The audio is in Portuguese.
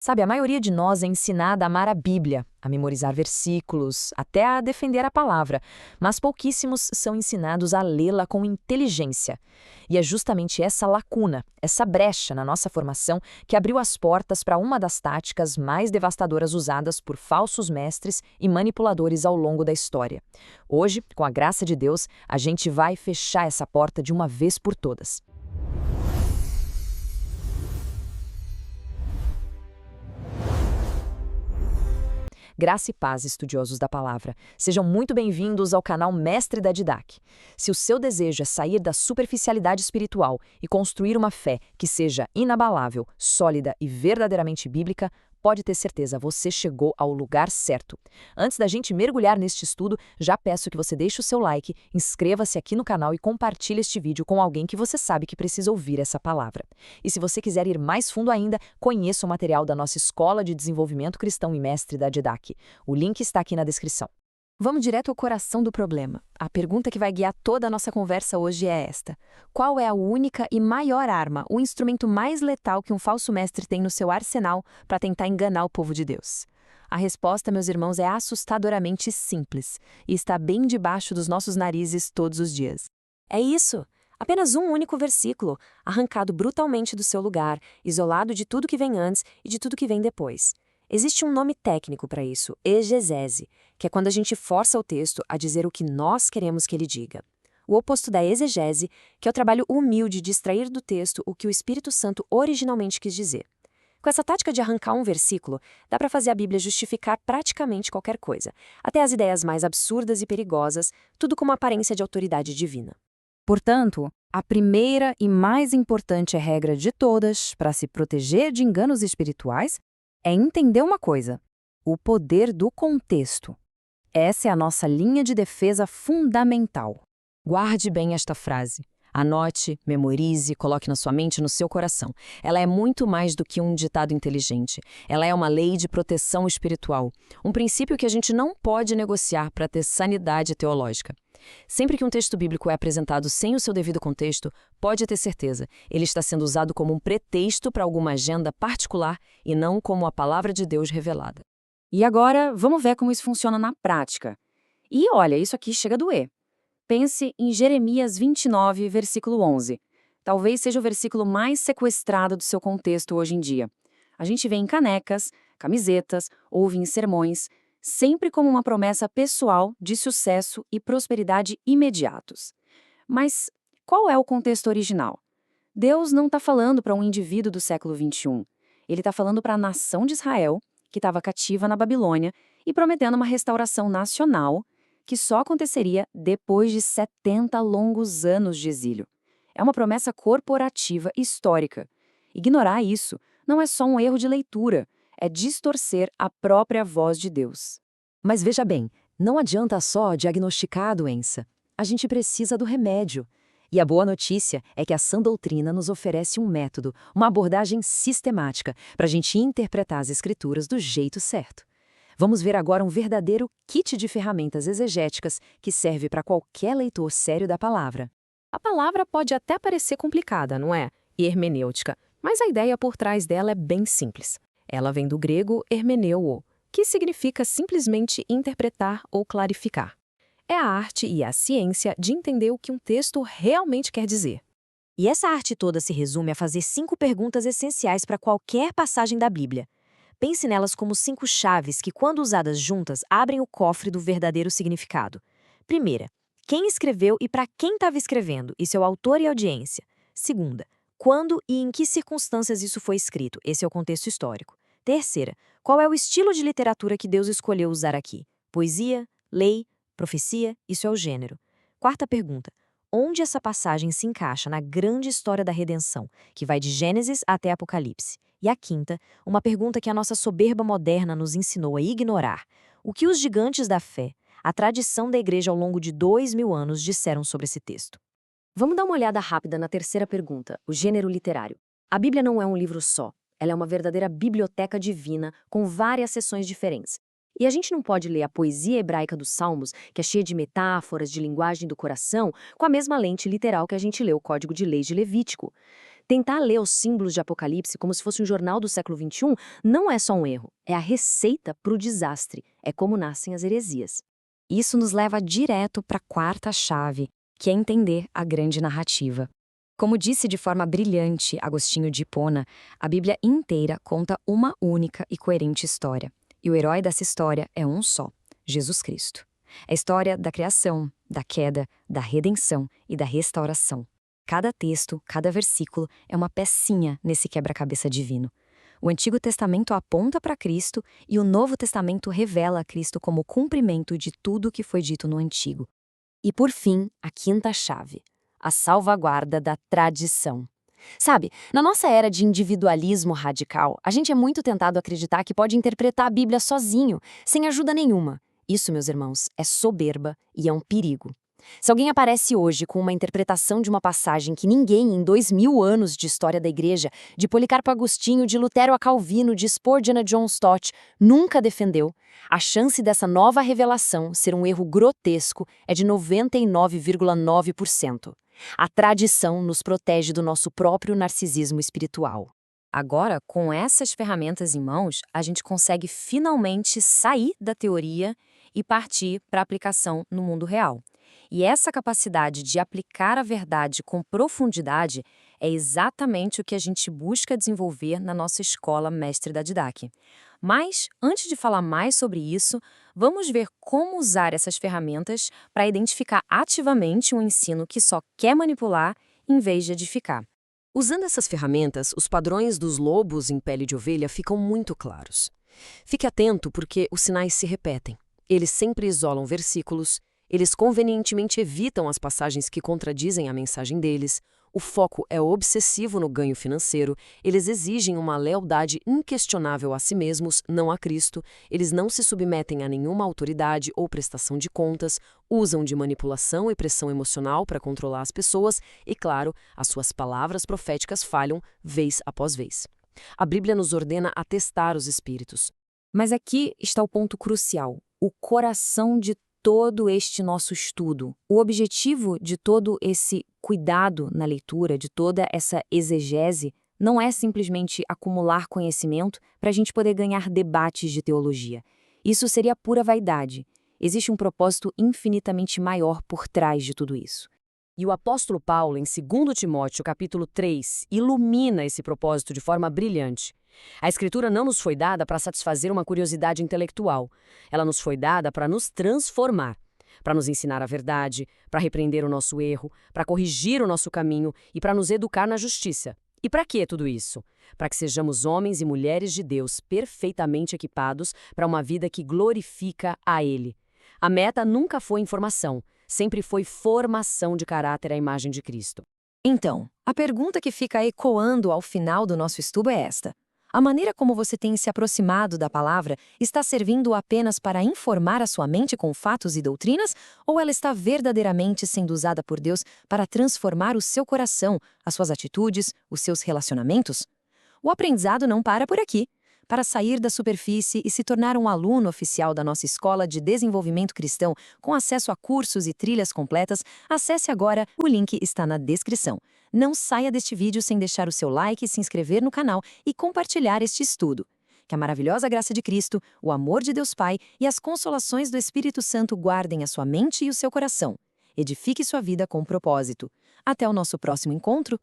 Sabe, a maioria de nós é ensinada a amar a Bíblia, a memorizar versículos, até a defender a palavra, mas pouquíssimos são ensinados a lê-la com inteligência. E é justamente essa lacuna, essa brecha na nossa formação que abriu as portas para uma das táticas mais devastadoras usadas por falsos mestres e manipuladores ao longo da história. Hoje, com a graça de Deus, a gente vai fechar essa porta de uma vez por todas. Graça e paz, estudiosos da palavra. Sejam muito bem-vindos ao canal Mestre da Didac. Se o seu desejo é sair da superficialidade espiritual e construir uma fé que seja inabalável, sólida e verdadeiramente bíblica, pode ter certeza, você chegou ao lugar certo. Antes da gente mergulhar neste estudo, já peço que você deixe o seu like, inscreva-se aqui no canal e compartilhe este vídeo com alguém que você sabe que precisa ouvir essa palavra. E se você quiser ir mais fundo ainda, conheça o material da nossa Escola de Desenvolvimento Cristão e Mestre da Didac. O link está aqui na descrição. Vamos direto ao coração do problema. A pergunta que vai guiar toda a nossa conversa hoje é esta: qual é a única e maior arma, o instrumento mais letal que um falso mestre tem no seu arsenal para tentar enganar o povo de Deus? A resposta, meus irmãos, é assustadoramente simples e está bem debaixo dos nossos narizes todos os dias. É isso! Apenas um único versículo, arrancado brutalmente do seu lugar, isolado de tudo que vem antes e de tudo que vem depois. Existe um nome técnico para isso, exegese, que é quando a gente força o texto a dizer o que nós queremos que ele diga. O oposto da exegese, que é o trabalho humilde de extrair do texto o que o Espírito Santo originalmente quis dizer. Com essa tática de arrancar um versículo, dá para fazer a Bíblia justificar praticamente qualquer coisa, até as ideias mais absurdas e perigosas, tudo com uma aparência de autoridade divina. Portanto, a primeira e mais importante regra de todas para se proteger de enganos espirituais é entender uma coisa: o poder do contexto. Essa é a nossa linha de defesa fundamental. Guarde bem esta frase. Anote, memorize, coloque na sua mente e no seu coração. Ela é muito mais do que um ditado inteligente. Ela é uma lei de proteção espiritual. Um princípio que a gente não pode negociar para ter sanidade teológica. Sempre que um texto bíblico é apresentado sem o seu devido contexto, pode ter certeza, ele está sendo usado como um pretexto para alguma agenda particular e não como a palavra de Deus revelada. E agora, vamos ver como isso funciona na prática. E olha, isso aqui chega a doer. Pense em Jeremias 29, versículo 11. Talvez seja o versículo mais sequestrado do seu contexto hoje em dia. A gente vê em canecas, camisetas, ouve em sermões, sempre como uma promessa pessoal de sucesso e prosperidade imediatos. Mas qual é o contexto original? Deus não está falando para um indivíduo do século XXI. Ele está falando para a nação de Israel, que estava cativa na Babilônia, e prometendo uma restauração nacional que só aconteceria depois de 70 longos anos de exílio. É uma promessa corporativa histórica. Ignorar isso não é só um erro de leitura, é distorcer a própria voz de Deus. Mas veja bem, não adianta só diagnosticar a doença. A gente precisa do remédio. E a boa notícia é que a sã doutrina nos oferece um método, uma abordagem sistemática para a gente interpretar as escrituras do jeito certo. Vamos ver agora um verdadeiro kit de ferramentas exegéticas que serve para qualquer leitor sério da palavra. A palavra pode até parecer complicada, não é? E hermenêutica, mas a ideia por trás dela é bem simples. Ela vem do grego hermeneuo, que significa simplesmente interpretar ou clarificar. É a arte e a ciência de entender o que um texto realmente quer dizer. E essa arte toda se resume a fazer 5 perguntas essenciais para qualquer passagem da Bíblia. Pense nelas como 5 chaves que, quando usadas juntas, abrem o cofre do verdadeiro significado. Primeira, quem escreveu e para quem estava escrevendo, isso é o autor e a audiência. Segunda, quando e em que circunstâncias isso foi escrito, esse é o contexto histórico. Terceira, qual é o estilo de literatura que Deus escolheu usar aqui? Poesia, lei, profecia, isso é o gênero. Quarta pergunta, onde essa passagem se encaixa na grande história da redenção, que vai de Gênesis até Apocalipse? E a quinta, uma pergunta que a nossa soberba moderna nos ensinou a ignorar. O que os gigantes da fé, a tradição da igreja ao longo de 2000 anos, disseram sobre esse texto? Vamos dar uma olhada rápida na terceira pergunta, o gênero literário. A Bíblia não é um livro só. Ela é uma verdadeira biblioteca divina, com várias seções diferentes. E a gente não pode ler a poesia hebraica dos Salmos, que é cheia de metáforas, de linguagem do coração, com a mesma lente literal que a gente lê o Código de Leis de Levítico. Tentar ler os símbolos de Apocalipse como se fosse um jornal do século XXI não é só um erro, é a receita para o desastre, é como nascem as heresias. Isso nos leva direto para a quarta chave, que é entender a grande narrativa. Como disse de forma brilhante Agostinho de Hipona, a Bíblia inteira conta uma única e coerente história. E o herói dessa história é um só, Jesus Cristo. É a história da criação, da queda, da redenção e da restauração. Cada texto, cada versículo é uma pecinha nesse quebra-cabeça divino. O Antigo Testamento aponta para Cristo e o Novo Testamento revela a Cristo como cumprimento de tudo o que foi dito no Antigo. E por fim, a quinta chave, a salvaguarda da tradição. Sabe, na nossa era de individualismo radical, a gente é muito tentado a acreditar que pode interpretar a Bíblia sozinho, sem ajuda nenhuma. Isso, meus irmãos, é soberba e é um perigo. Se alguém aparece hoje com uma interpretação de uma passagem que ninguém em 2000 anos de história da igreja, de Policarpo Agostinho, de Lutero a Calvino, de Spurgeon a John Stott, nunca defendeu, a chance dessa nova revelação ser um erro grotesco é de 99,9%. A tradição nos protege do nosso próprio narcisismo espiritual. Agora, com essas ferramentas em mãos, a gente consegue finalmente sair da teoria e partir para a aplicação no mundo real. E essa capacidade de aplicar a verdade com profundidade é exatamente o que a gente busca desenvolver na nossa escola Mestre da Didac. Mas, antes de falar mais sobre isso, vamos ver como usar essas ferramentas para identificar ativamente um ensino que só quer manipular em vez de edificar. Usando essas ferramentas, os padrões dos lobos em pele de ovelha ficam muito claros. Fique atento porque os sinais se repetem. Eles sempre isolam versículos, eles convenientemente evitam as passagens que contradizem a mensagem deles, o foco é obsessivo no ganho financeiro, eles exigem uma lealdade inquestionável a si mesmos, não a Cristo, eles não se submetem a nenhuma autoridade ou prestação de contas, usam de manipulação e pressão emocional para controlar as pessoas e, claro, as suas palavras proféticas falham vez após vez. A Bíblia nos ordena a testar os espíritos. Mas aqui está o ponto crucial, o coração de todo este nosso estudo. O objetivo de todo esse cuidado na leitura, de toda essa exegese, não é simplesmente acumular conhecimento para a gente poder ganhar debates de teologia. Isso seria pura vaidade. Existe um propósito infinitamente maior por trás de tudo isso. E o apóstolo Paulo, em 2 Timóteo, capítulo 3, ilumina esse propósito de forma brilhante. A Escritura não nos foi dada para satisfazer uma curiosidade intelectual. Ela nos foi dada para nos transformar, para nos ensinar a verdade, para repreender o nosso erro, para corrigir o nosso caminho e para nos educar na justiça. E para que tudo isso? Para que sejamos homens e mulheres de Deus perfeitamente equipados para uma vida que glorifica a Ele. A meta nunca foi informação, sempre foi formação de caráter à imagem de Cristo. Então, a pergunta que fica ecoando ao final do nosso estudo é esta. A maneira como você tem se aproximado da palavra está servindo apenas para informar a sua mente com fatos e doutrinas, ou ela está verdadeiramente sendo usada por Deus para transformar o seu coração, as suas atitudes, os seus relacionamentos? O aprendizado não para por aqui. Para sair da superfície e se tornar um aluno oficial da nossa Escola de Desenvolvimento Cristão, com acesso a cursos e trilhas completas, acesse agora, o link está na descrição. Não saia deste vídeo sem deixar o seu like, se inscrever no canal e compartilhar este estudo. Que a maravilhosa graça de Cristo, o amor de Deus Pai e as consolações do Espírito Santo guardem a sua mente e o seu coração. Edifique sua vida com propósito. Até o nosso próximo encontro!